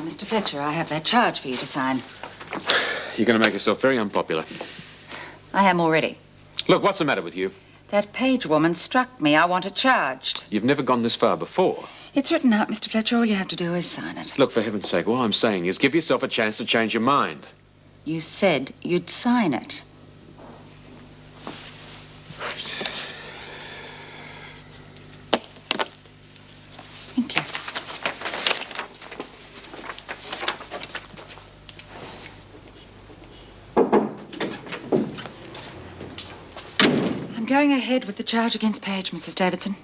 Mr. Fletcher, I have that charge for you to sign. You're going to make yourself very unpopular. I am already. Look, what's the matter with you? That page woman struck me. I want it charged. You've never gone this far before. It's written out, Mr. Fletcher. All you have to do is sign it. Look, for heaven's sake, all I'm saying is give yourself a chance to change your mind. You said you'd sign it. Thank you. I'm going ahead with the charge against Page, Mrs. Davidson.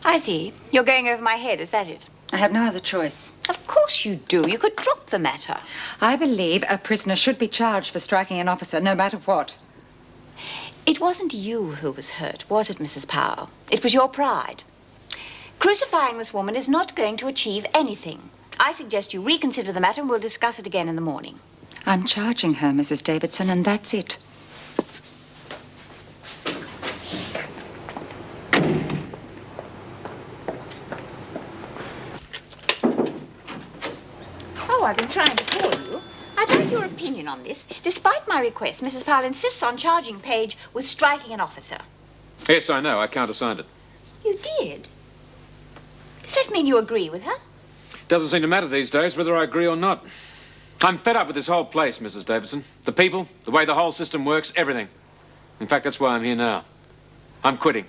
I see. You're going over my head, is that it? I have no other choice. Of course you do. You could drop the matter. I believe a prisoner should be charged for striking an officer, no matter what. It wasn't you who was hurt, was it, Mrs. Powell? It was your pride. Crucifying this woman is not going to achieve anything. I suggest you reconsider the matter and we'll discuss it again in the morning. I'm charging her, Mrs. Davidson, and that's it. Oh, I've been trying to call you. I'd like your opinion on this. Despite my request, Mrs. Powell insists on charging Page with striking an officer. Yes, I know. I countersigned it. You did? Does that mean you agree with her? Doesn't seem to matter these days whether I agree or not. I'm fed up with this whole place, Mrs. Davidson. The people, the way the whole system works, everything. In fact, that's why I'm here now. I'm quitting.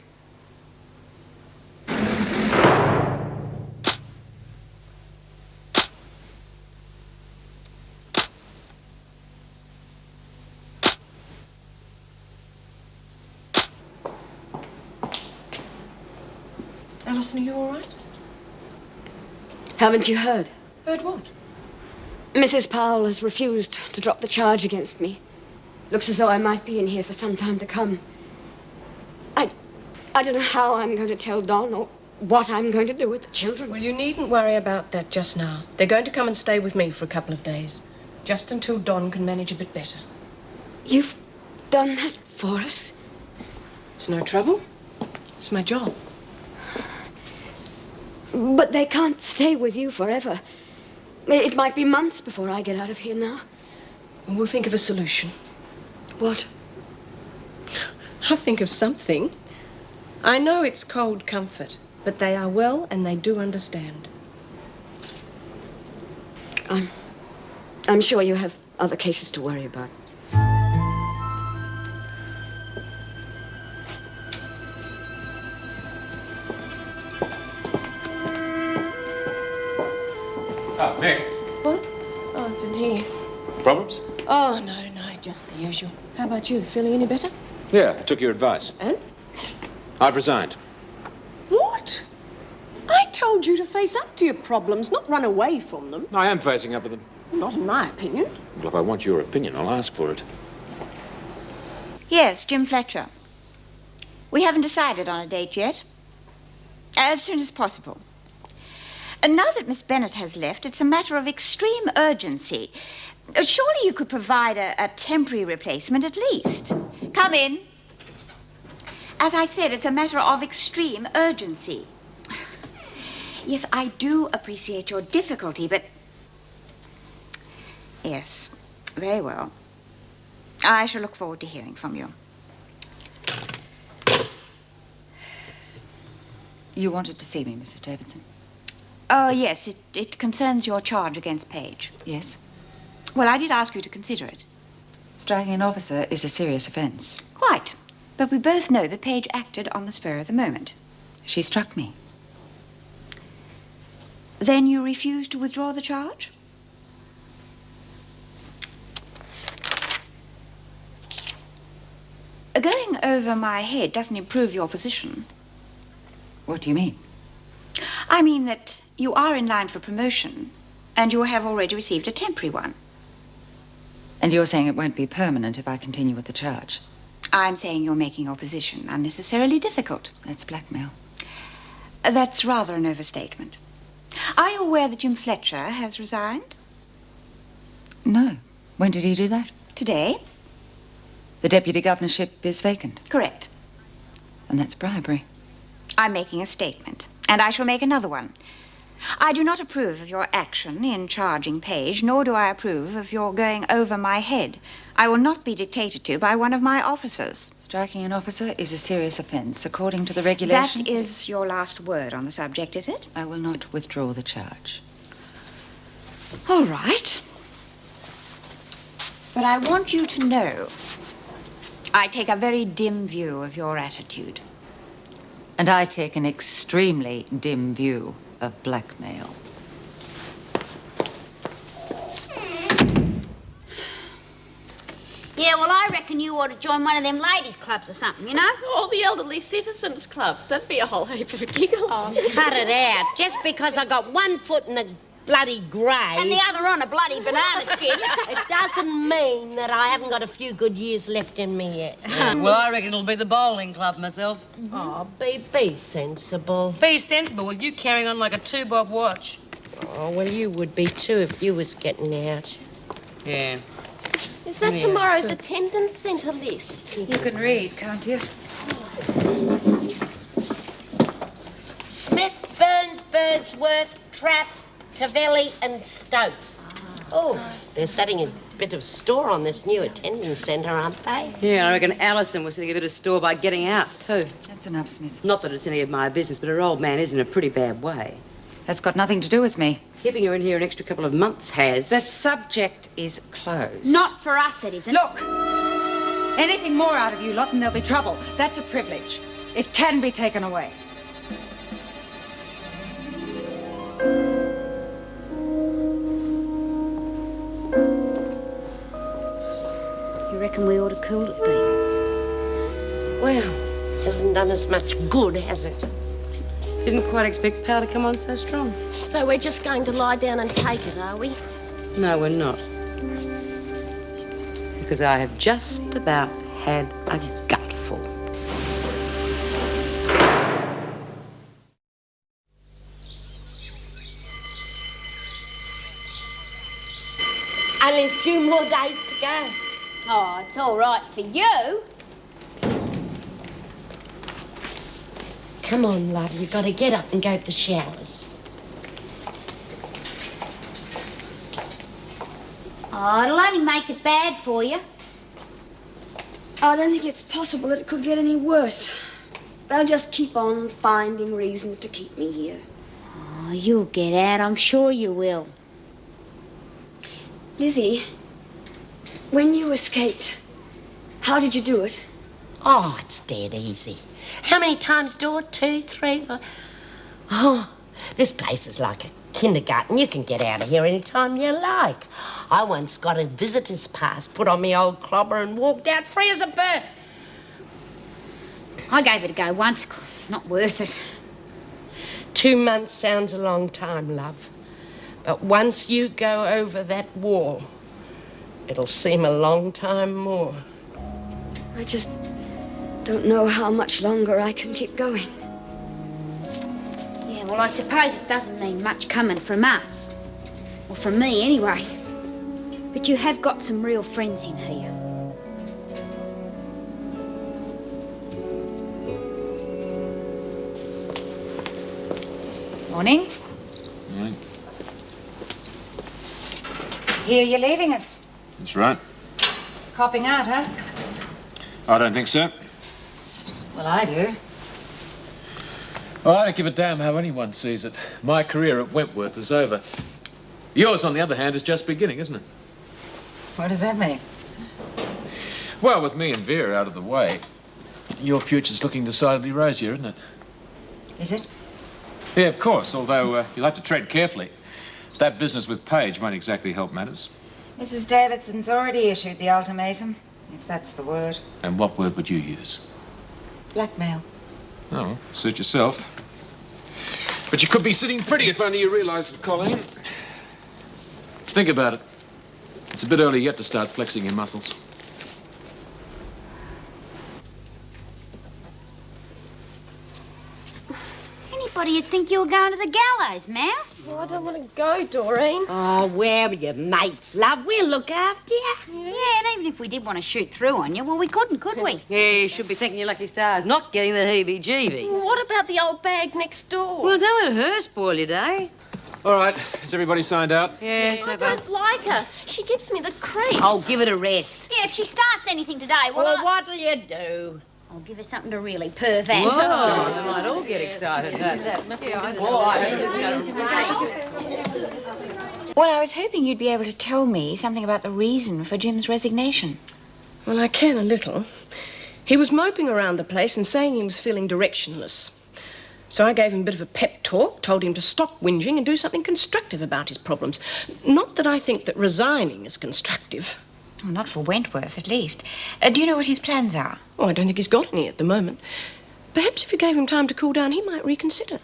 Alison, are you all right? Haven't you heard? Heard what? Mrs. Powell has refused to drop the charge against me. Looks as though I might be in here for some time to come. I don't know how I'm going to tell Don or what I'm going to do with the children. Well, you needn't worry about that just now. They're going to come and stay with me for a couple of days. Just until Don can manage a bit better. You've done that for us? It's no trouble. It's my job. But they can't stay with you forever. It might be months before I get out of here now. We'll think of a solution. What? I'll think of something. I know it's cold comfort, but they are well and they do understand. I'm sure you have other cases to worry about. Oh, Nick. What? Oh, I didn't hear you. Problems? Oh, no, just the usual. How about you? Feeling any better? Yeah, I took your advice. And? I've resigned. What? I told you to face up to your problems, not run away from them. I am facing up to them. Not in my opinion. Well, if I want your opinion, I'll ask for it. Yes, Jim Fletcher. We haven't decided on a date yet. As soon as possible. And now that Miss Bennett has left, it's a matter of extreme urgency. Surely you could provide a temporary replacement at least. Come in. As I said, it's a matter of extreme urgency. Yes, I do appreciate your difficulty, but... Yes, very well. I shall look forward to hearing from you. You wanted to see me, Mrs. Davidson? Oh, yes, it concerns your charge against Page. Yes. Well, I did ask you to consider it. Striking an officer is a serious offense. Quite. But we both know that Page acted on the spur of the moment. She struck me. Then you refuse to withdraw the charge? Going over my head doesn't improve your position. What do you mean? I mean that you are in line for promotion, and you have already received a temporary one. And you're saying it won't be permanent if I continue with the charge? I'm saying you're making your position unnecessarily difficult. That's blackmail. That's rather an overstatement. Are you aware that Jim Fletcher has resigned? No. When did he do that? Today. The deputy governorship is vacant. Correct. And that's bribery. I'm making a statement, and I shall make another one. I do not approve of your action in charging Page, nor do I approve of your going over my head. I will not be dictated to by one of my officers. Striking an officer is a serious offence, according to the regulations. That is your last word on the subject, is it? I will not withdraw the charge. All right. But I want you to know I take a very dim view of your attitude. And I take an extremely dim view of blackmail. Yeah, well, I reckon you ought to join one of them ladies' clubs or something, you know? Oh, the Elderly Citizens Club. That'd be a whole heap of giggles. Cut it out. Just because I got one foot in the bloody grave. And the other on a bloody banana skin. It doesn't mean that I haven't got a few good years left in me yet. Well, I reckon it'll be the bowling club myself. Oh, be sensible. Be sensible with you carrying on like a two-bob watch. Oh, well, you would be too if you was getting out. Yeah. Is that tomorrow's attendance centre list? You can read, can't you? Smith, Burns, Birdsworth, Trapp, Cavelli and Stokes. Oh, they're setting a bit of store on this new attendance centre, aren't they? Yeah, I reckon Alison was setting a bit of store by getting out, too. That's enough, Smith. Not that it's any of my business, but her old man is in a pretty bad way. That's got nothing to do with me. Keeping her in here an extra couple of months has. The subject is closed. Not for us, it isn't. Look! Anything more out of you lot and there'll be trouble. That's a privilege. It can be taken away. You reckon we ought to cool it, Bea? Well, hasn't done as much good, has it? Didn't quite expect power to come on so strong. So we're just going to lie down and take it, are we? No, we're not. Because I have just about had a gutful. Only a few more days to go. Oh, it's all right for you. Come on, love, you've got to get up and go to the showers. Oh, it'll only make it bad for you. I don't think it's possible that it could get any worse. They'll just keep on finding reasons to keep me here. Oh, you'll get out, I'm sure you will. Lizzie, when you escaped, how did you do it? Oh, it's dead easy. How many times door? 2, 3, 4. Oh, this place is like a kindergarten. You can get out of here any time you like. I once got a visitor's pass put on me old clobber and walked out free as a bird. I gave it a go once, 'cause not worth it. 2 months sounds a long time, love. But once you go over that wall, it'll seem a long time more. I just don't know how much longer I can keep going. Yeah, well, I suppose it doesn't mean much coming from us. Or from me, anyway. But you have got some real friends in here. Morning. Morning. Here you're leaving us. That's right. Copping out, huh? I don't think so. Well, I do. Well, I don't give a damn how anyone sees it. My career at Wentworth is over. Yours, on the other hand, is just beginning, isn't it? What does that mean? Well, with me and Vera out of the way, your future's looking decidedly rosier, isn't it? Is it? Yeah, of course, although you'll have to tread carefully. That business with Page won't exactly help matters. Mrs. Davidson's already issued the ultimatum, if that's the word. And what word would you use? Blackmail. Oh, suit yourself. But you could be sitting pretty if only you realised it, Colleen. Think about it. It's a bit early yet to start flexing your muscles. Anybody'd think you were going to the gallows, Mouse. Oh, I don't want to go, Doreen. Oh, where are your mates, love? We'll look after you. Yeah, and even if we did want to shoot through on you, well, we couldn't, could we? Yeah, you should be thanking your lucky stars, not getting the heebie-jeebies. What about the old bag next door? Well, don't let her spoil your day. All right, is everybody signed out? Yes, I don't like her. She gives me the creeps. Oh, give it a rest. Yeah, if she starts anything today, Well, what'll you do? I'll give her something to really perv at. Whoa, they might all get excited. Well, I was hoping you'd be able to tell me something about the reason for Jim's resignation. Well, I can a little. He was moping around the place and saying he was feeling directionless. So I gave him a bit of a pep talk, told him to stop whinging and do something constructive about his problems. Not that I think that resigning is constructive. Well, not for Wentworth, at least. Do you know what his plans are? Oh, I don't think he's got any at the moment. Perhaps if you gave him time to cool down, he might reconsider.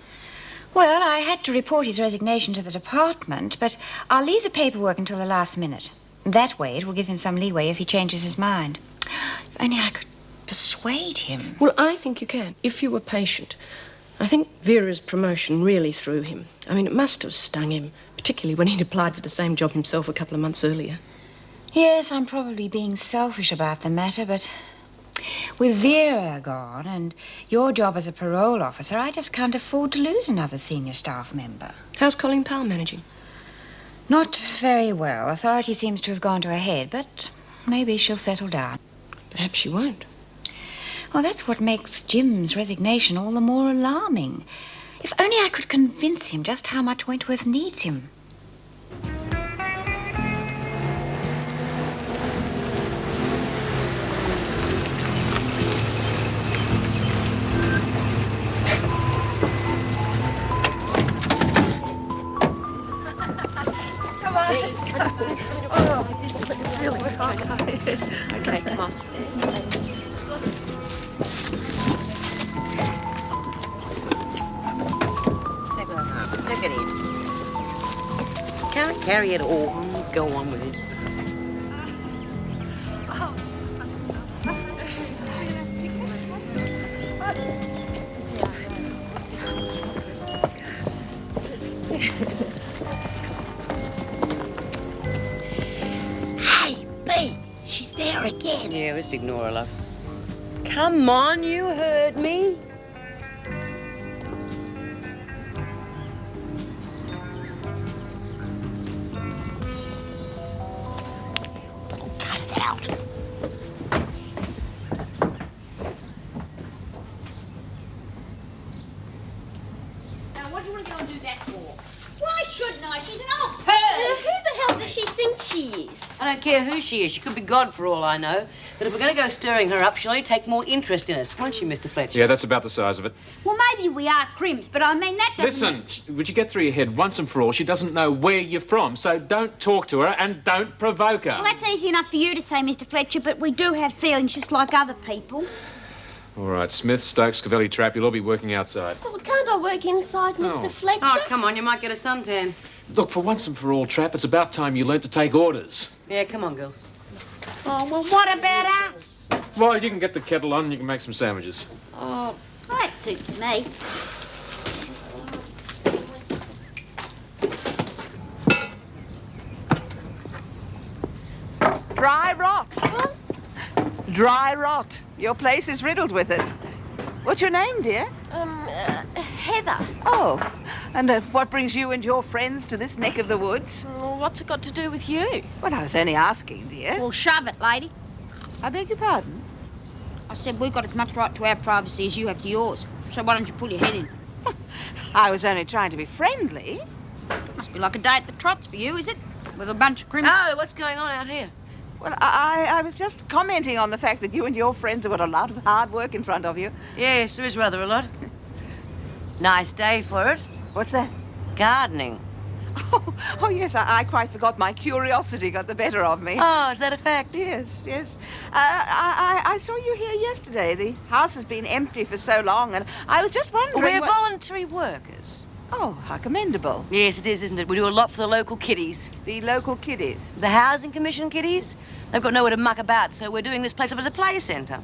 Well, I had to report his resignation to the department, but I'll leave the paperwork until the last minute. That way, it will give him some leeway if he changes his mind. If only I could persuade him. Well, I think you can, if you were patient. I think Vera's promotion really threw him. I mean, it must have stung him, particularly when he'd applied for the same job himself a couple of months earlier. Yes, I'm probably being selfish about the matter, but with Vera gone and your job as a parole officer, I just can't afford to lose another senior staff member. How's Colleen Powell managing? Not very well. Authority seems to have gone to her head, but maybe she'll settle down. Perhaps she won't. Well, that's what makes Jim's resignation all the more alarming. If only I could convince him just how much Wentworth needs him. Okay, come on. Take it in. Can't carry it all. Go on with it. Hey, B, she's there again. Yeah, let's ignore her, love. Come on, you heard me. Cut it out. Now, what do you want to go and do that for? Why shouldn't I? She's an old perv. Who the hell does she think she is? I don't care who she is. She could be God for all I know. But if we're going to go stirring her up, she'll only take more interest in us, won't she, Mr. Fletcher? Yeah, that's about the size of it. Well, maybe we are crims, but I mean, that doesn't... Listen, would you get through your head once and for all? She doesn't know where you're from, so don't talk to her and don't provoke her. Well, that's easy enough for you to say, Mr. Fletcher, but we do have feelings just like other people. All right, Smith, Stokes, Cavelli, Trapp, you'll all be working outside. Oh, well, can't I work inside, Mr. Fletcher? Oh, come on, you might get a suntan. Look, for once and for all, Trapp, it's about time you learned to take orders. Yeah, come on, girls. Oh, well, what about us? Well, you can get the kettle on and you can make some sandwiches. Well, that suits me. Dry rot. Dry rot. Your place is riddled with it. What's your name, dear? Heather. Oh, and what brings you and your friends to this neck of the woods? Well, what's it got to do with you? Well, I was only asking, dear. Well, shove it, lady. I beg your pardon? I said we've got as much right to our privacy as you have to yours. So why don't you pull your head in? I was only trying to be friendly. Must be like a day at the trots for you, is it? With a bunch of crims. Oh, what's going on out here? Well, I was just commenting on the fact that you and your friends have got a lot of hard work in front of you. Yes, there is rather a lot. Nice day for it. What's that? Gardening. Oh yes, I quite forgot. My curiosity got the better of me. Oh, is that a fact? Yes, yes. I saw you here yesterday. The house has been empty for so long, and I was just wondering... We're what- voluntary workers. Oh, how commendable. Yes, it is, isn't it? We do a lot for the local kiddies. The local kiddies. The Housing Commission kiddies. They've got nowhere to muck about, so we're doing this place up as a play centre.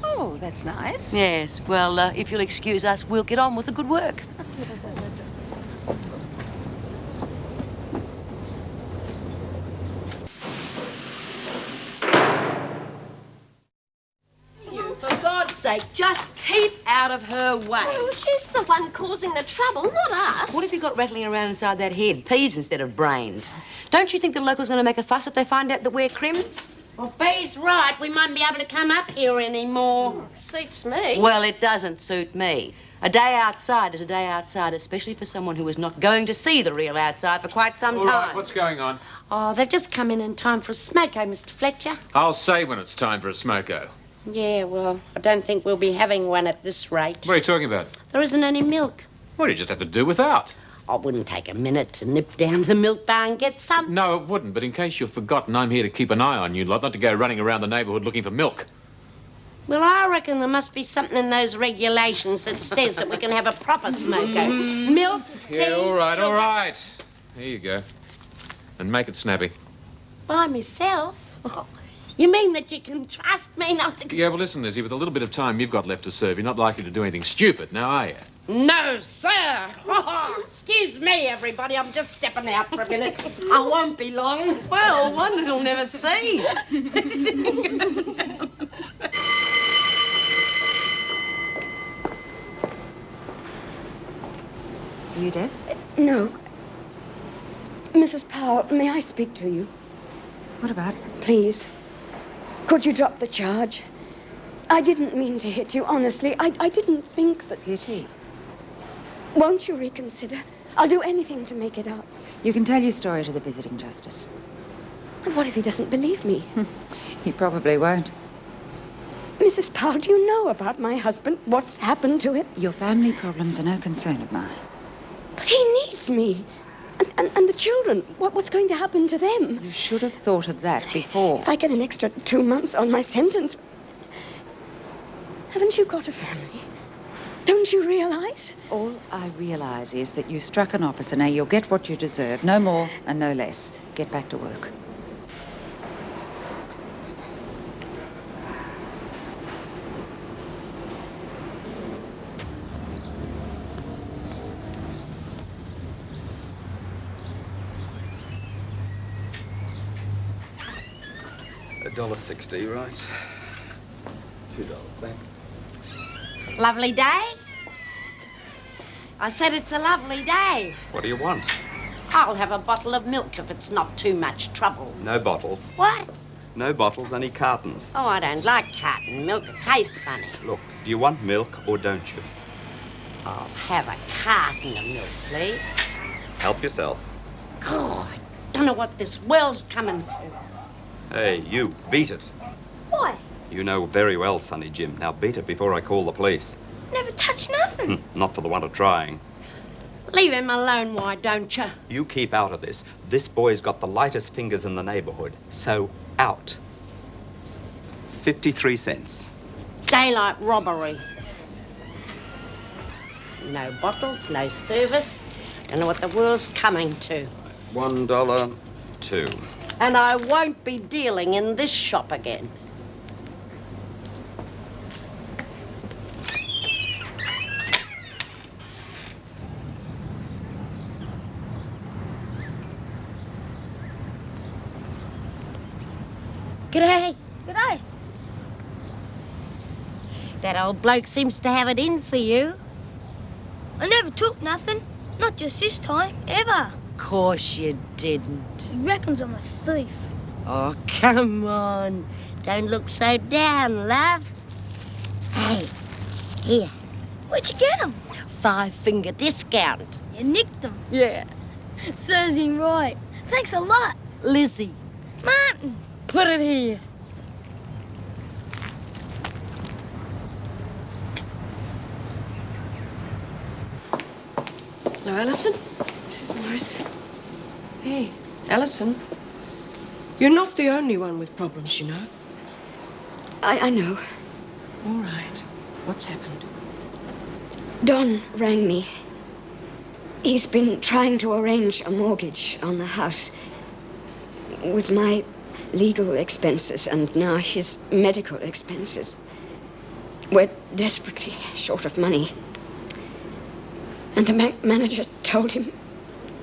Oh, that's nice. Yes, well, if you'll excuse us, we'll get on with the good work. For God's sake, just keep out of her way. Well, she's the one causing the trouble, not us. What have you got rattling around inside that head? Peas instead of brains. Don't you think the locals are going to make a fuss if they find out that we're crims? Well, Bee's right. We mightn't be able to come up here anymore. Suits me. Well, it doesn't suit me. A day outside is a day outside, especially for someone who is not going to see the real outside for quite some All time. right, what's going on? Oh, they've just come in time for a smoko, Mr. Fletcher. I'll say when it's time for a smoko. Yeah, well, I don't think we'll be having one at this rate. What are you talking about? There isn't any milk. What do you just have to do without? I wouldn't take a minute to nip down to the milk bar and get some. No, it wouldn't, but in case you've forgotten, I'm here to keep an eye on you lot, not to go running around the neighbourhood looking for milk. Well, I reckon there must be something in those regulations that says that we can have a proper smoko. Milk, tea, Yeah, all right, sugar. all right. Here you go. And make it snappy. By myself? Oh, you mean that you can trust me not to... Yeah, well, listen, Lizzie, with the little bit of time you've got left to serve, you're not likely to do anything stupid, now are you? No, sir. Excuse me, everybody. I'm just stepping out for a minute. I won't be long. Well, wonders will never cease. Are you deaf? No. Mrs. Powell, may I speak to you? What about? Please. Could you drop the charge? I didn't mean to hit you, honestly. I didn't think that... Pity. Won't you reconsider? I'll do anything to make it up. You can tell your story to the visiting justice. And what if he doesn't believe me? He probably won't. Mrs. Powell, do you know about my husband? What's happened to him? Your family problems are no concern of mine. But he needs me. And the children, what's going to happen to them? You should have thought of that before. If I get an extra 2 months on my sentence... Haven't you got a family? Don't you realize? All I realize is that you struck an officer. Now you'll get what you deserve. No more and no less. Get back to work. $1.60, right? $2, thanks. Lovely day? I said it's a lovely day. What do you want? I'll have a bottle of milk if it's not too much trouble. No bottles. What? No bottles, only cartons. Oh, I don't like carton milk. It tastes funny. Look, do you want milk or don't you? I'll have a carton of milk, please. Help yourself. God, I don't know what this world's coming to. Hey, you, beat it. Why? You know very well, Sonny Jim. Now beat it before I call the police. Never touched nothing. Not for the want of trying. Leave him alone, why don't you? You keep out of this. This boy's got the lightest fingers in the neighborhood. So, out. 53 cents. Daylight robbery. No bottles, no service. Don't know what the world's coming to. $1, 2. And I won't be dealing in this shop again. G'day. G'day. That old bloke seems to have it in for you. I never took nothing. Not just this time, ever. Course you didn't. He reckons I'm a thief. Oh, come on. Don't look so down, love. Hey, here. Where'd you get him? 5-finger discount. You nicked them. Yeah. Serves him right. Thanks a lot. Lizzie, Martin. put it here. Hello, Alison. Mrs. Morris. Hey, Alison. You're not the only one with problems, you know. I know. All right. What's happened? Don rang me. He's been trying to arrange a mortgage on the house. With my legal expenses and now his medical expenses. We're desperately short of money. And the manager told him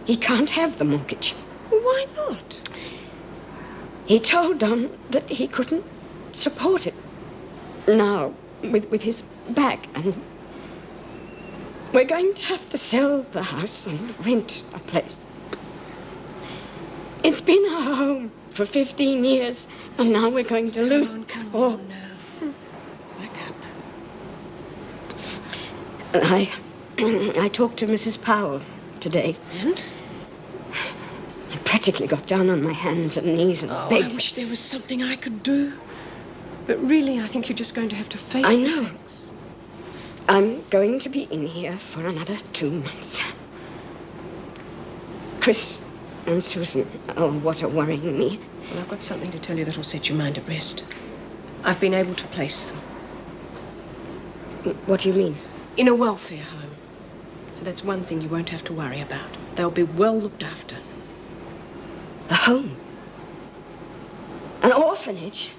he can't have the mortgage. Why not? He told Don that he couldn't support it. Now, with his back, and we're going to have to sell the house and rent a place. It's been our home for 15 years, and now we're going to lose it. Come on now. Wake up. I talked to Mrs. Powell today. And? I practically got down on my hands and knees and I begged. wish there was something I could do. But really, I think you're just going to have to face I the know. facts. I'm going to be in here for another 2 months. Chris and Susan are what are worrying me. Well, I've got something to tell you that'll set your mind at rest. I've been able to place them What do you mean? in a welfare home. So that's one thing you won't have to worry about. They'll be well looked after. A home? An orphanage?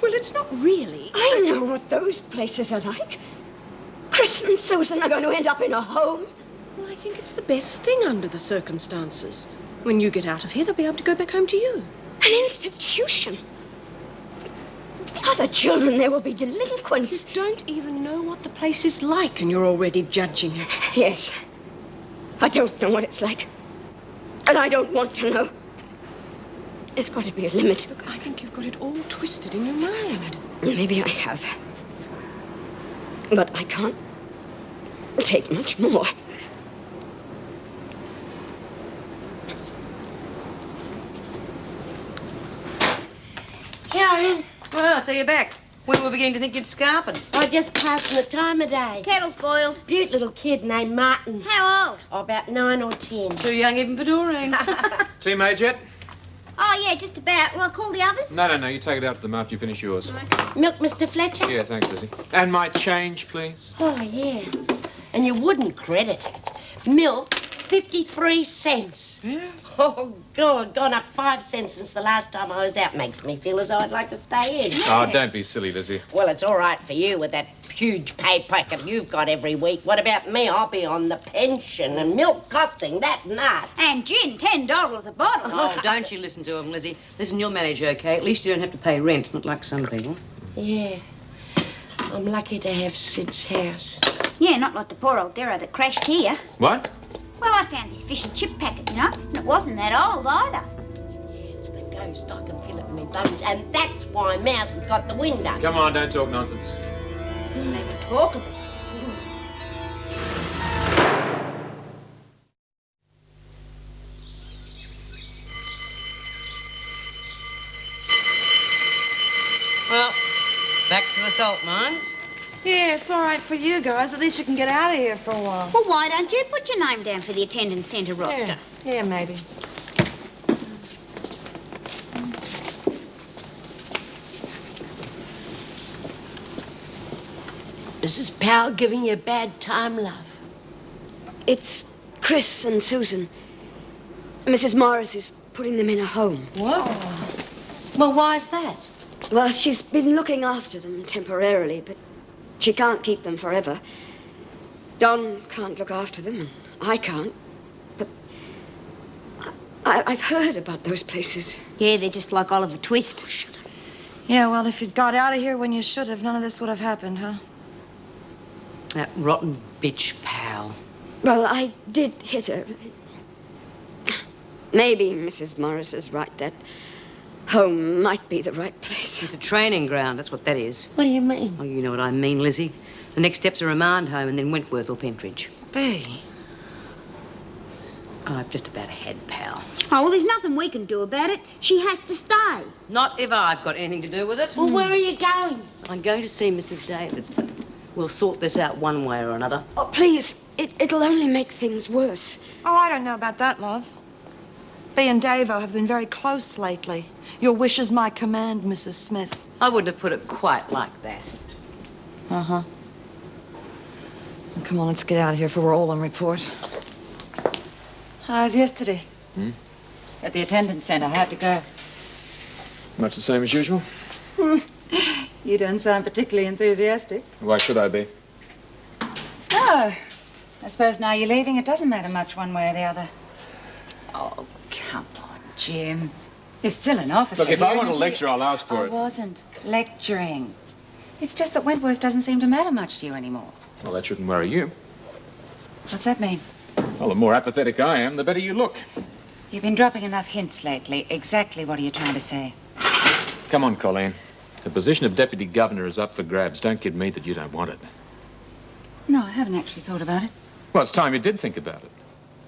Well, it's not really. I know what those places are like. Chris and Susan are going to end up in a home. Well, I think it's the best thing under the circumstances. When you get out of here, they'll be able to go back home to you. An institution. The other children there will be delinquents. You don't even know what the place is like, and you're already judging it. Yes. I don't know what it's like. And I don't want to know. There's got to be a limit. Look, I think you've got it all twisted in your mind. Maybe I have. But I can't take much more. Here I am. Well, so you're back. We were beginning to think you'd scarpen. I just passing the time of day. Kettle's boiled. Beaut little kid named Martin. How old? Oh, about 9 or 10. Too young even for Doreen. Tea made yet? Oh, yeah, just about. Will I call the others? No. You take it out to them after you finish yours. Milk, Mr. Fletcher? Yeah, thanks, Lizzie. And my change, please. Oh, yeah. And you wouldn't credit it. Milk, 53 cents. Yeah? Oh, God, gone up 5 cents since the last time I was out. Makes me feel as though I'd like to stay in. Oh, don't be silly, Lizzie. Well, it's all right for you with that huge pay packet you've got every week. What about me? I'll be on the pension and milk costing that much. And gin, $10 a bottle. Oh, don't you listen to him, Lizzie. Listen, you'll manage okay. At least you don't have to pay rent, not like some people. Yeah. I'm lucky to have Sid's house. Yeah, not like the poor old Darrow that crashed here. What? Well, I found this fish and chip packet, you know, and it wasn't that old either. Yeah, it's the ghost. I can feel it in my bones. And that's why Mouse has got the window. Come on, don't talk nonsense. Don't even talk about it. Well, back to the salt mines. Yeah, it's all right for you guys. At least you can get out of here for a while. Well, why don't you put your name down for the attendance centre roster? Yeah, maybe. Mrs. Powell giving you a bad time, love? It's Chris and Susan. Mrs. Morris is putting them in a home. What? Well, why's that? Well, she's been looking after them temporarily, but she can't keep them forever. Don can't look after them, and I can't. But I've heard about those places. Yeah, they're just like Oliver Twist. Yeah, well, if you'd got out of here when you should have, none of this would have happened, huh? That rotten bitch Powell. Well, I did hit her. Maybe Mrs. Morris is right. That home might be the right place. It's a training ground, that's what that is. What do you mean? Oh, you know what I mean, Lizzie. The next step's a remand home and then Wentworth or Pentridge. Bea. Oh, I've just about had Pal. Oh, well, there's nothing we can do about it. She has to stay. Not if I've got anything to do with it. Well, where are you going? I'm going to see Mrs. Davidson. We'll sort this out one way or another. Oh, please. It'll only make things worse. Oh, I don't know about that, love. Bea and Davo have been very close lately. Your wish is my command, Mrs. Smith. I wouldn't have put it quite like that. Uh-huh. Well, come on, let's get out of here before we're all on report. How's yesterday? At the attendance centre. How'd to go? Much the same as usual. You don't sound particularly enthusiastic. Why should I be? Oh, I suppose now you're leaving, it doesn't matter much one way or the other. Oh, come on, Jim. You're still an officer. Look, if I here want a until lecture, I'll ask for I it. wasn't lecturing. It's just that Wentworth doesn't seem to matter much to you anymore. Well, that shouldn't worry you. What's that mean? Well, the more apathetic I am, the better you look. You've been dropping enough hints lately. Exactly what are you trying to say? Come on, Colleen. The position of Deputy Governor is up for grabs. Don't kid me that you don't want it. No, I haven't actually thought about it. Well, it's time you did think about it.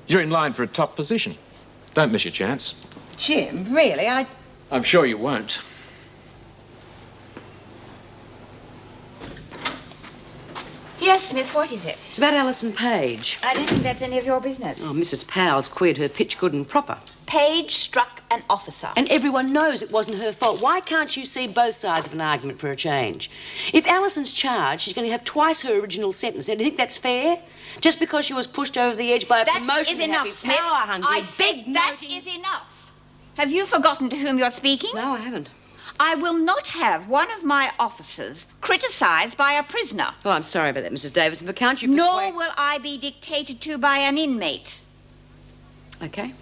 You're in line for a top position. Don't miss your chance. Jim, really, I'm sure you won't. Yes, Smith, what is it? It's about Alison Page. I don't think that's any of your business. Oh, Mrs. Powell's queered her pitch good and proper. Page struck an officer. And everyone knows it wasn't her fault. Why can't you see both sides of an argument for a change? If Alison's charged, she's going to have twice her original sentence. And do you think that's fair? Just because she was pushed over the edge by a promotion. That is enough, Smith. I said that is enough. Have you forgotten to whom you're speaking? No, I haven't. I will not have one of my officers criticised by a prisoner. Well, I'm sorry about that, Mrs. Davidson, but can't you Nor will I be dictated to by an inmate. Okay.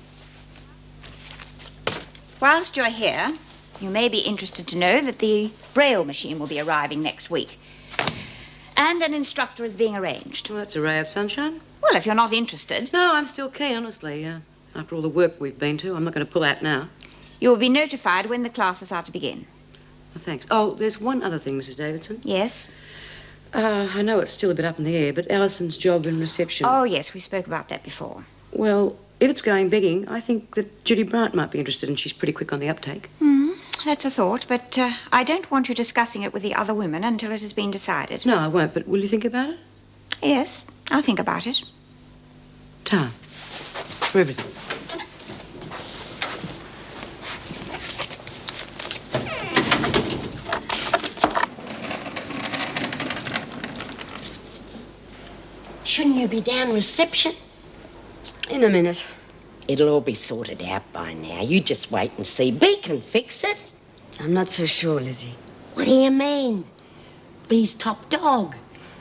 Whilst you're here, you may be interested to know that the Braille machine will be arriving next week. And an instructor is being arranged. Well, that's a ray of sunshine. Well, if you're not interested. No, I'm still keen, honestly. After all the work we've been to, I'm not going to pull out now. You will be notified when the classes are to begin. Well, thanks. Oh, there's one other thing, Mrs. Davidson. Yes? I know it's still a bit up in the air, but Alison's job in reception... Oh, yes, we spoke about that before. Well, if it's going begging, I think that Judy Bryant might be interested, and she's pretty quick on the uptake. That's a thought, but I don't want you discussing it with the other women until it has been decided. No, I won't, but will you think about it? Yes, I'll think about it. Time. For everything. Shouldn't you be down reception? In a minute. It'll all be sorted out by now. You just wait and see. Bea can fix it. I'm not so sure, Lizzie. What do you mean? Bea's top dog.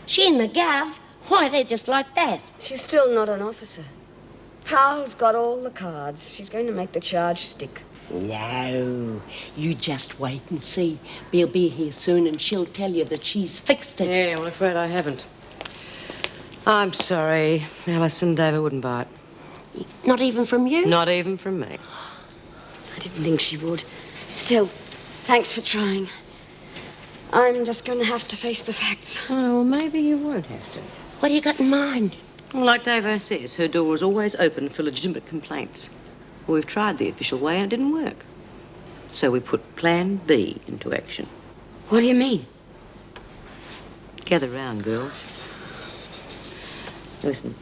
She and the Gov, why, they're just like that. She's still not an officer. Powell's got all the cards. She's going to make the charge stick. No, you just wait and see. Bea'll be here soon and she'll tell you that she's fixed it. Yeah, well, I'm afraid I haven't. I'm sorry. Alison David wouldn't buy it. Not even from you? Not even from me. I didn't think she would. Still, thanks for trying. I'm just going to have to face the facts. Oh, well, maybe you won't have to. What do you got in mind? Well, like Davo says, her door is always open for legitimate complaints. Well, we've tried the official way and it didn't work. So we put Plan B into action. What do you mean? Gather round, girls. Listen,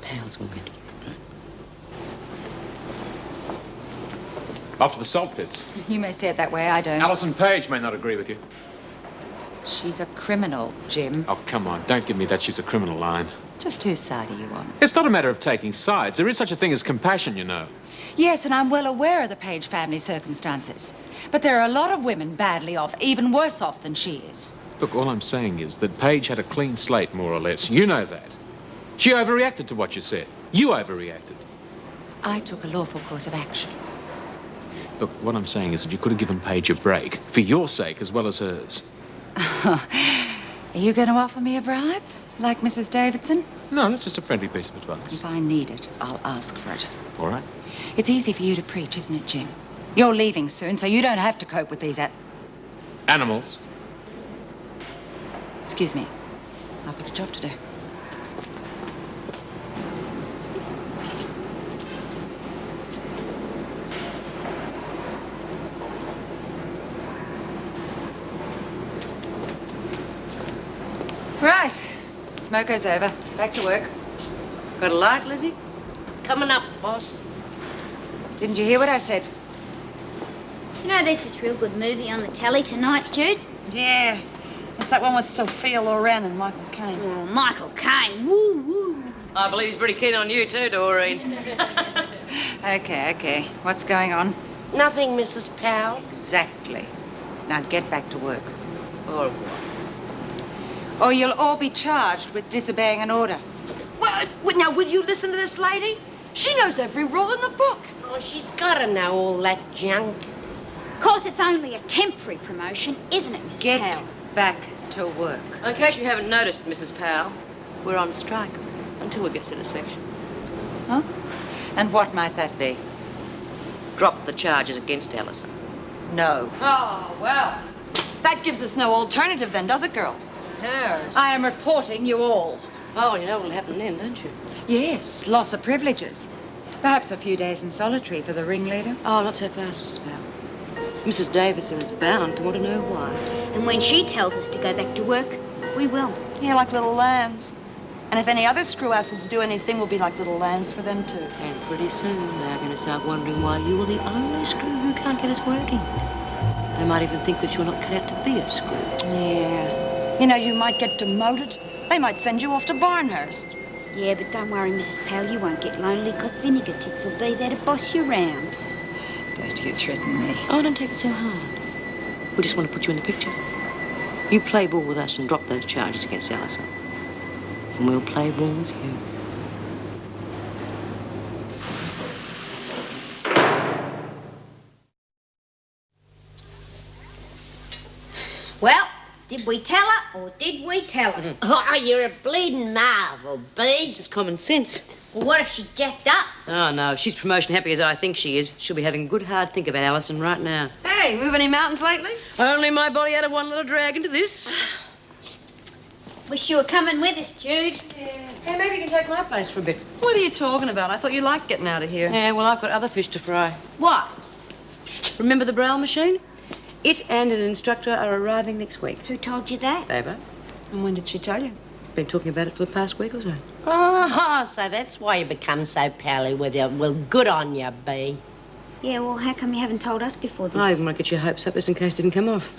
Powell's already. Off to the salt pits. You may say it that way, I don't. Alison Page may not agree with you. She's a criminal, Jim. Oh, come on. Don't give me that she's a criminal line. Just whose side are you on? It's not a matter of taking sides. There is such a thing as compassion, you know. Yes, and I'm well aware of the Page family circumstances. But there are a lot of women badly off, even worse off than she is. Look, all I'm saying is that Page had a clean slate, more or less. You know that. She overreacted to what you said. You overreacted. I took a lawful course of action. Look, what I'm saying is that you could have given Page a break, for your sake as well as hers. Are you going to offer me a bribe, like Mrs. Davidson? No, it's just a friendly piece of advice. If I need it, I'll ask for it. All right. It's easy for you to preach, isn't it, Jim? You're leaving soon, so you don't have to cope with these animals. Excuse me. I've got a job to do. Right. Smoker's over. Back to work. Got a light, Lizzie? Coming up, boss. Didn't you hear what I said? You know, there's this real good movie on the telly tonight, Jude. Yeah. It's that one with Sophia Loren and Michael Caine. Oh, Michael Caine. Woo, woo. I believe he's pretty keen on you too, Doreen. Okay. What's going on? Nothing, Mrs. Powell. Exactly. Now get back to work. Or what? Or you'll all be charged with disobeying an order. Well, now, will you listen to this lady? She knows every rule in the book. Oh, she's got to know all that junk. Of course, it's only a temporary promotion, isn't it, Mrs. Get Powell? back until work. In case you haven't noticed, Mrs. Powell, we're on strike until we get satisfaction. Huh? And what might that be? Drop the charges against Allison. No. Oh, well. That gives us no alternative then, does it, girls? I am reporting you all. Oh, you know what'll happen then, don't you? Yes, loss of privileges. Perhaps a few days in solitary for the ringleader. Oh, not so fast, Mrs. Powell. Mrs. Davidson is bound to want to know why. And when she tells us to go back to work, we will. Yeah, like little lambs. And if any other screw asses do anything, we'll be like little lambs for them too. And pretty soon they're going to start wondering why you are the only screw who can't get us working. They might even think that you're not cut out to be a screw. Yeah. You know, you might get demoted. They might send you off to Barnhurst. Yeah, but don't worry, Mrs. Powell, you won't get lonely because Vinegar Tits will be there to boss you round. Don't you threaten me. Oh, don't take it so hard. We just want to put you in the picture. You play ball with us and drop those charges against Allison. And we'll play ball with you. Well, did we tell her or did we tell her? Oh, you're a bleeding marvel, Bee. Just common sense. Well, what if she jacked up? Oh, no. If she's promotion happy as I think she is, she'll be having a good hard think about Allison right now. Hey, move any mountains lately? Only my body out of one little drag into this. Wish you were coming with us, Jude. Hey, maybe you can take my place for a bit. What are you talking about? I thought you liked getting out of here. Yeah, well, I've got other fish to fry. What? Remember the Braille machine? It and an instructor are arriving next week. Who told you that? Davo. And when did she tell you? Been talking about it for the past week or so. Oh, so that's why you become so pally with you. Well, good on you, Bee. Yeah, well, how come you haven't told us before this? I didn't want to get your hopes up just in case it didn't come off.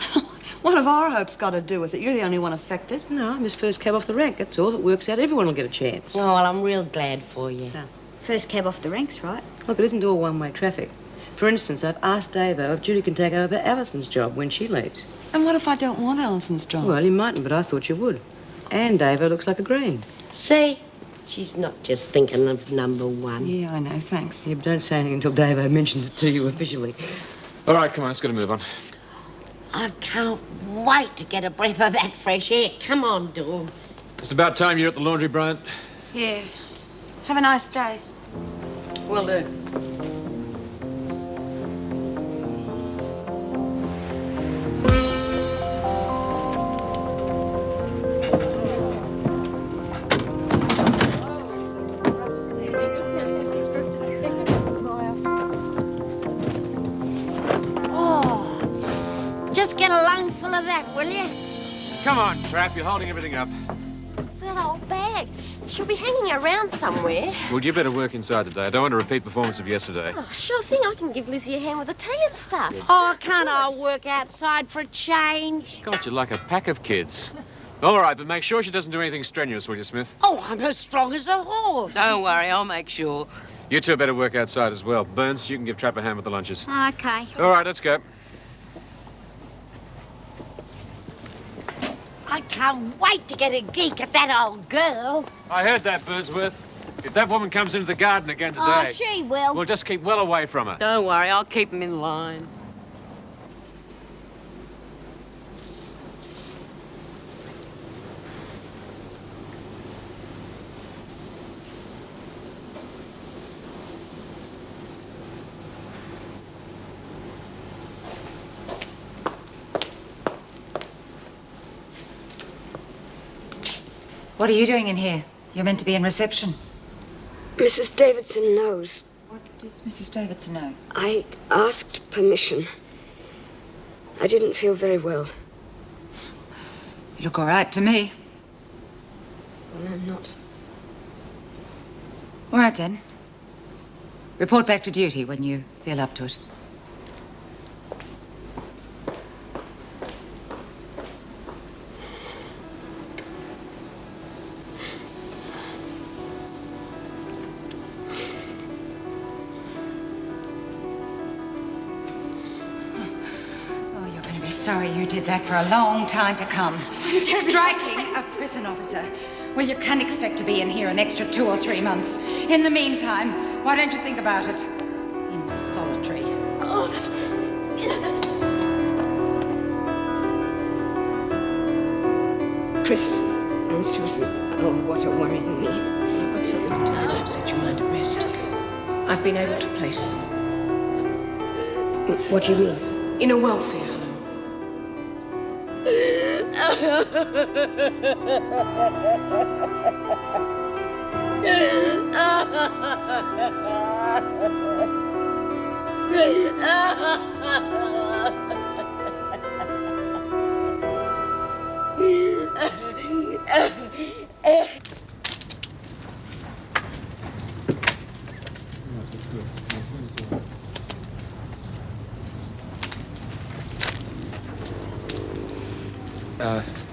What have our hopes got to do with it? You're the only one affected. No, I'm his first cab off the rank. That's all. If it works out, everyone will get a chance. Oh, well, I'm real glad for you. Yeah. First cab off the ranks, right? Look, it isn't all one-way traffic. For instance, I've asked Davo if Judy can take over Allison's job when she leaves. And what if I don't want Allison's job? Well, you mightn't, but I thought you would. And Davo looks like a green. See? She's not just thinking of number one. Yeah, I know. Thanks. Yeah, but don't say anything until Davo mentions it to you officially. All right, come on, let's get a move on. I can't wait to get a breath of that fresh air. Come on, Dawn. It's about time you're at the laundry, Bryant. Yeah. Have a nice day. Will do. Just get a lungful of that, will you? Come on, Trap, you're holding everything up. That old bag. She'll be hanging around somewhere. Well, you better work inside today. I don't want a repeat performance of yesterday. Oh, sure thing. I can give Lizzie a hand with the tea and stuff. Oh, can't I work outside for a change? God, you're like a pack of kids. All right, but make sure she doesn't do anything strenuous, will you, Smith? Oh, I'm as strong as a horse. Don't worry, I'll make sure. You two better work outside as well. Burns, you can give Trap a hand with the lunches. Okay. All right, let's go. I can't wait to get a geek at that old girl. I heard that, Burnsworth. If that woman comes into the garden again today... Oh, she will. We'll just keep well away from her. Don't worry, I'll keep him in line. What are you doing in here? You're meant to be in reception. Mrs. Davidson knows. What does Mrs. Davidson know? I asked permission. I didn't feel very well. You look all right to me. Well, I'm not. All right, then. Report back to duty when you feel up to it. Sorry you did that for a long time to come. Striking a prison officer. Well, you can expect to be in here an extra 2 or 3 months. In the meantime, why don't you think about it? In solitary. Chris and Susan. Oh, what a worrying me. I've got something to tell you to set your mind at rest. I've been able to place them. What do you mean? In a welfare home.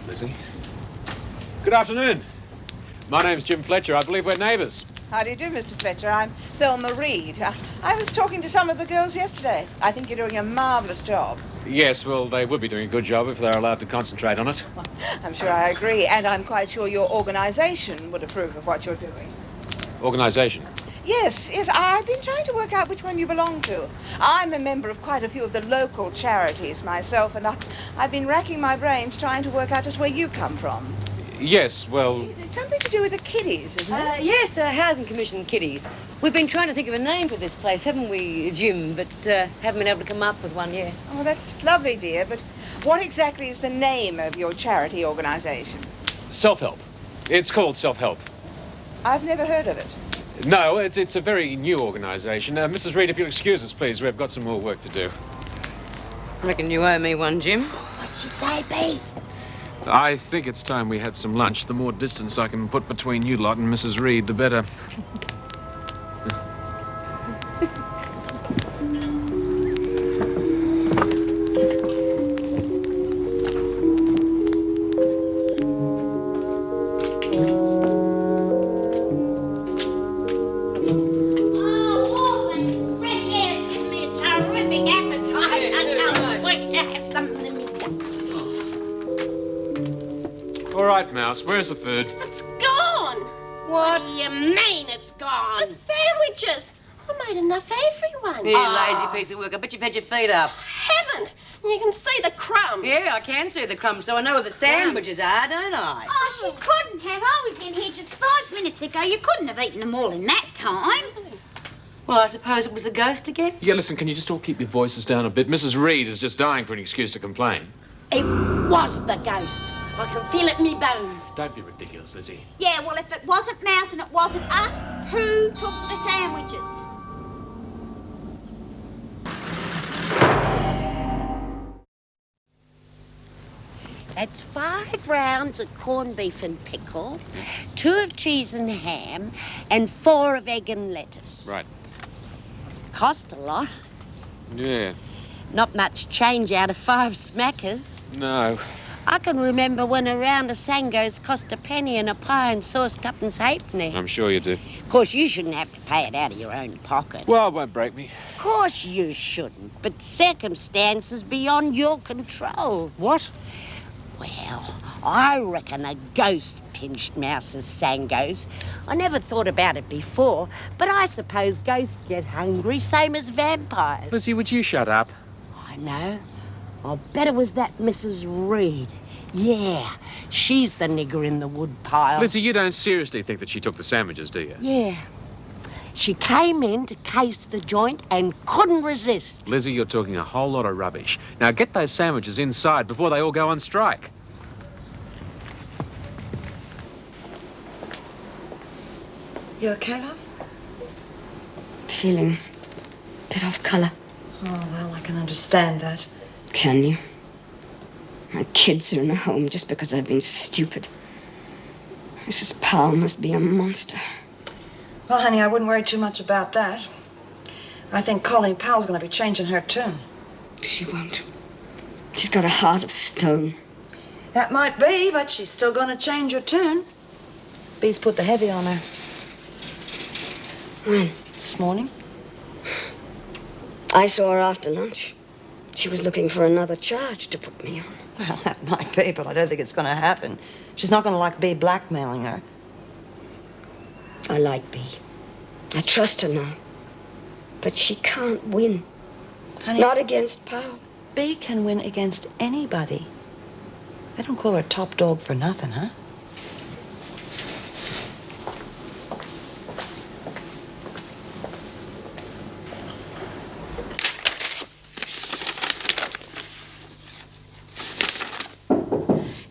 Lizzie. Good afternoon. My name's Jim Fletcher. I believe we're neighbours. How do you do, Mr. Fletcher? I'm Thelma Reed. I was talking to some of the girls yesterday. I think you're doing a marvellous job. Yes, well, they would be doing a good job if they're allowed to concentrate on it. I'm sure I agree, and I'm quite sure your organisation would approve of what you're doing. Organisation. Yes, I've been trying to work out which one you belong to. I'm a member of quite a few of the local charities myself, and I've been racking my brains trying to work out just where you come from. Yes, well... It's something to do with the kiddies, isn't it? Yes, Housing Commission kiddies. We've been trying to think of a name for this place, haven't we, Jim? But haven't been able to come up with one yet. Oh, that's lovely, dear, but what exactly is the name of your charity organisation? Self-help. It's called Self-help. I've never heard of it. No, it's a very new organisation. Mrs. Reed, if you'll excuse us, please, we've got some more work to do. Reckon you owe me one, Jim. What'd she say, Bee? I think it's time we had some lunch. The more distance I can put between you lot and Mrs. Reed, the better. All right, Mouse, where's the food? It's gone. What do you mean it's gone? The sandwiches. I made enough for everyone. You lazy piece of work. I bet you've had your feet up. Haven't. You can see the crumbs. Yeah, I can see the crumbs, so I know where the sandwiches are, don't I? Oh, she couldn't have. I was in here just 5 minutes ago. You couldn't have eaten them all in that time. Well, I suppose it was the ghost again? Yeah, listen, can you just all keep your voices down a bit? Mrs. Reed is just dying for an excuse to complain. It was the ghost. I can feel it in me bones. Don't be ridiculous, Lizzie. Yeah, well, if it wasn't Mouse and it wasn't us, who took the sandwiches? That's 5 rounds of corned beef and pickle, 2 of cheese and ham, and 4 of egg and lettuce. Right. Cost a lot. Yeah. Not much change out of 5 smackers. No. I can remember when a round of Sangos cost a penny and a pie and sauce 2 halfpenny. I'm sure you do. Of course, you shouldn't have to pay it out of your own pocket. Well, it won't break me. Of course you shouldn't, but circumstances beyond your control. What? Well, I reckon a ghost pinched Mouse's Sangos. I never thought about it before, but I suppose ghosts get hungry, same as vampires. Lizzie, would you shut up? I know. I'll bet it was that Mrs. Reed. Yeah, she's the nigger in the wood pile. Lizzie, you don't seriously think that she took the sandwiches, do you? Yeah. She came in to case the joint and couldn't resist. Lizzie, you're talking a whole lot of rubbish. Now get those sandwiches inside before they all go on strike. You okay, love? Feeling a bit off colour. Oh, well, I can understand that. Can you? My kids are in a home just because I've been stupid. Mrs. Powell must be a monster. Well, honey, I wouldn't worry too much about that. I think Colleen Powell's going to be changing her tune. She won't. She's got a heart of stone. That might be, but she's still going to change her tune. Bee's put the heavy on her. When? This morning. I saw her after lunch. She was looking for another charge to put me on. Well, that might be, but I don't think it's going to happen. She's not going to like Bee blackmailing her. I like Bee. I trust her now. But she can't win. Honey, not against Powell. Bee can win against anybody. They don't call her top dog for nothing, huh?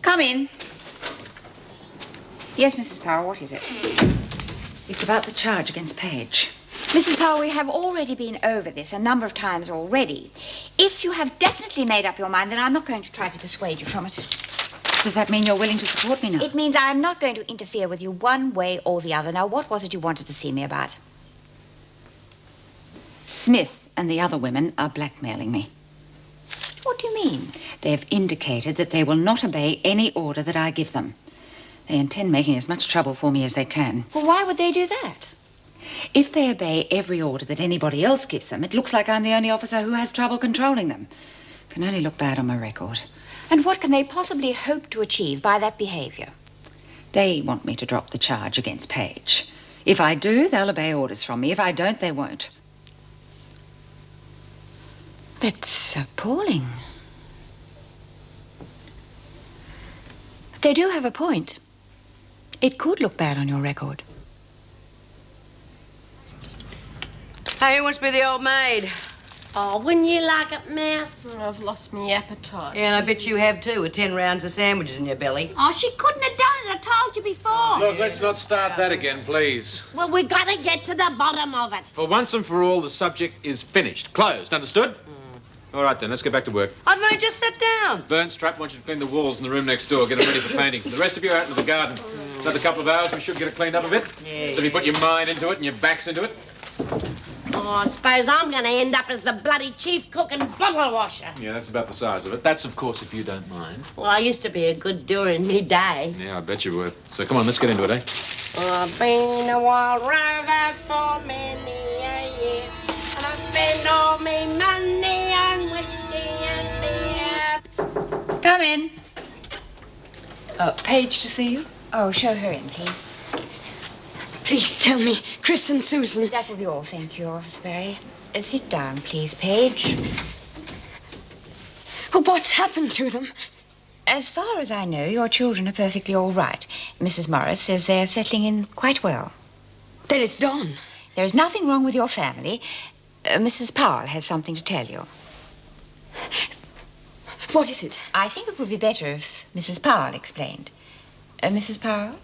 Come in. Yes, Mrs. Powell, what is it? It's about the charge against Paige. Mrs. Powell, we have already been over this a number of times already. If you have definitely made up your mind, then I'm not going to try to dissuade you from it. Does that mean you're willing to support me now? It means I'm not going to interfere with you one way or the other. Now, what was it you wanted to see me about? Smith and the other women are blackmailing me. What do you mean? They've indicated that they will not obey any order that I give them. They intend making as much trouble for me as they can. Well, why would they do that? If they obey every order that anybody else gives them, it looks like I'm the only officer who has trouble controlling them. Can only look bad on my record. And what can they possibly hope to achieve by that behavior? They want me to drop the charge against Paige. If I do, they'll obey orders from me. If I don't, they won't. That's appalling. But they do have a point. It could look bad on your record. Hey, who wants to be the old maid? Oh, wouldn't you like it, Mouse? I've lost my appetite. Yeah, and I bet you have too, with 10 rounds of sandwiches in your belly. Oh, she couldn't have done it. I told you before. Look, let's not start that again, please. Well, we got to get to the bottom of it. For once and for all, the subject is finished. Closed, understood? All right, then, let's get back to work. I've only just sat down. Burnstrap wants you to clean the walls in the room next door, get them ready for painting. The rest of you are out into the garden. Another couple of hours, we should get it cleaned up a bit. Yeah. So if you put your mind into it and your back's into it. Oh, I suppose I'm going to end up as the bloody chief cook and bottle washer. Yeah, that's about the size of it. That's, of course, if you don't mind. Well, I used to be a good doer in me day. Yeah, I bet you were. So come on, let's get into it, eh? I've been a wild rover for many a year, and I spend all me money on whiskey and beer. Come in. Paige to see you? Oh, show her in, please. Please tell me, Chris and Susan. That will be all, thank you, Officer Berry. Sit down, please, Paige. Oh, what's happened to them? As far as I know, your children are perfectly all right. Mrs. Morris says they're settling in quite well. Then it's Don. There is nothing wrong with your family. Mrs. Powell has something to tell you. What is it? I think it would be better if Mrs. Powell explained. Mrs. Powell?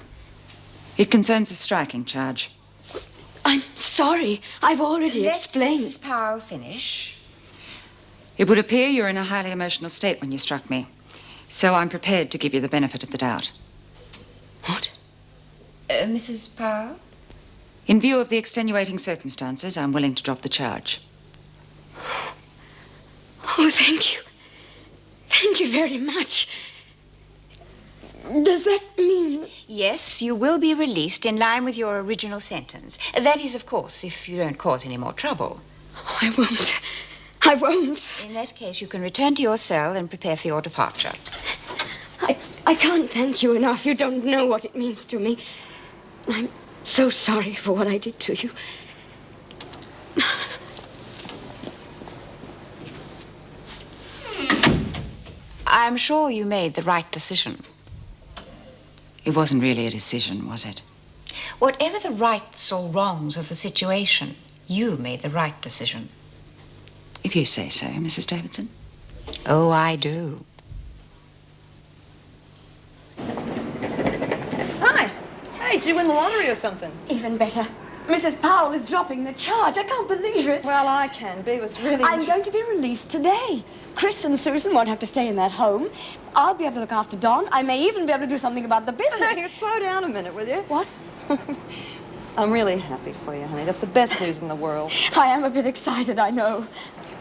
It concerns a striking charge. I'm sorry. I've already explained. Let Mrs. Powell finish. It would appear you're in a highly emotional state when you struck me. So I'm prepared to give you the benefit of the doubt. What? Mrs. Powell? In view of the extenuating circumstances, I'm willing to drop the charge. Oh, thank you. Thank you very much. Does that mean... Yes, you will be released in line with your original sentence. That is, of course, if you don't cause any more trouble. I won't. I won't. In that case, you can return to your cell and prepare for your departure. I can't thank you enough. You don't know what it means to me. I'm so sorry for what I did to you. I'm sure you made the right decision. It wasn't really a decision, was it? Whatever the rights or wrongs of the situation, you made the right decision. If you say so, Mrs. Davidson. Oh, I do. Hi. Hey, did you win the lottery or something? Even better. Mrs. Powell is dropping the charge. I can't believe it. Well, I can be. It was really I'm going to be released today. Chris and Susan won't have to stay in that home. I'll be able to look after Don. I may even be able to do something about the business. Hey, slow down a minute, will you? What? I'm really happy for you, honey. That's the best news in the world. I am a bit excited, I know.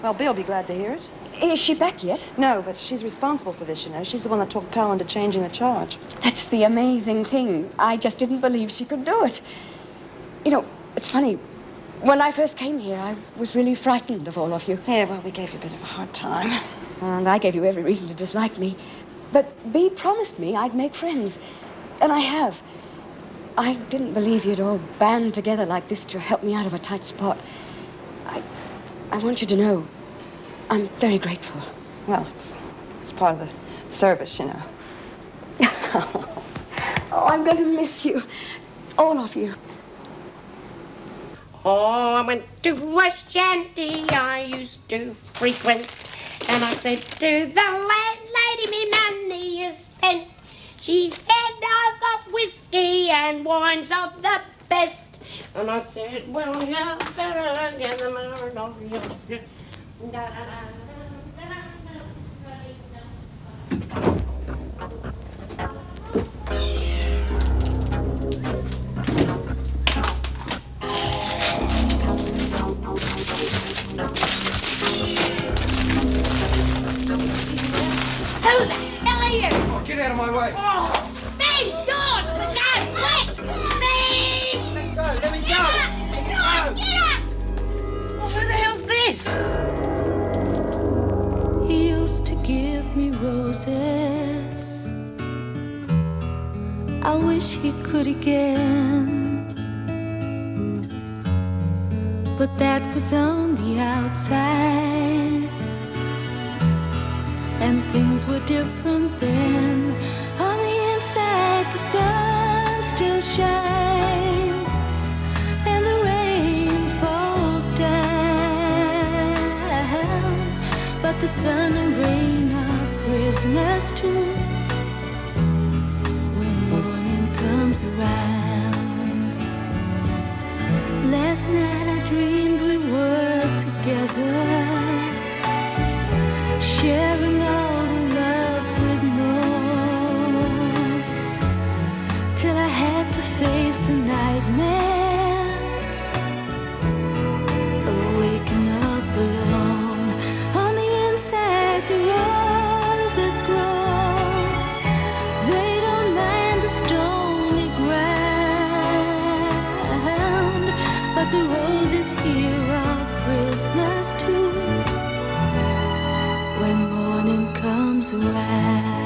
Well, Bill'll be glad to hear it. Is she back yet? No, but she's responsible for this, you know. She's the one that talked Pal into changing the charge. That's the amazing thing. I just didn't believe she could do it. You know, it's funny. When I first came here, I was really frightened of all of you. Yeah, well, we gave you a bit of a hard time. And I gave you every reason to dislike me. But Bea promised me I'd make friends. And I have. I didn't believe you'd all band together like this to help me out of a tight spot. I want you to know, I'm very grateful. Well, it's part of the service, you know. Oh, I'm going to miss you. All of you. Oh, I went to a shanty I used to frequent, and I said to the landlady, me money is spent. She said, I've got whiskey and wines of the best. And I said, well, you better get them out. Who the hell are you? Oh, get out of my way. Oh, Ben, George, the guy's wet. Ben! Let go, let me Get go. up! Let go. Get up! Well, who the hell's this? He used to give me roses. I wish he could again. But that was on the outside, and things were different then. On the inside, the sun still shines, and the rain falls down. But the sun and rain are prisoners too when morning comes around. Last night I dreamed we were together, sharing all the love we'd known, till I had to face the nightmare of waking up alone. On the inside the roses grow, they don't mind the stony ground, but the roses here are prisoners too when morning comes around.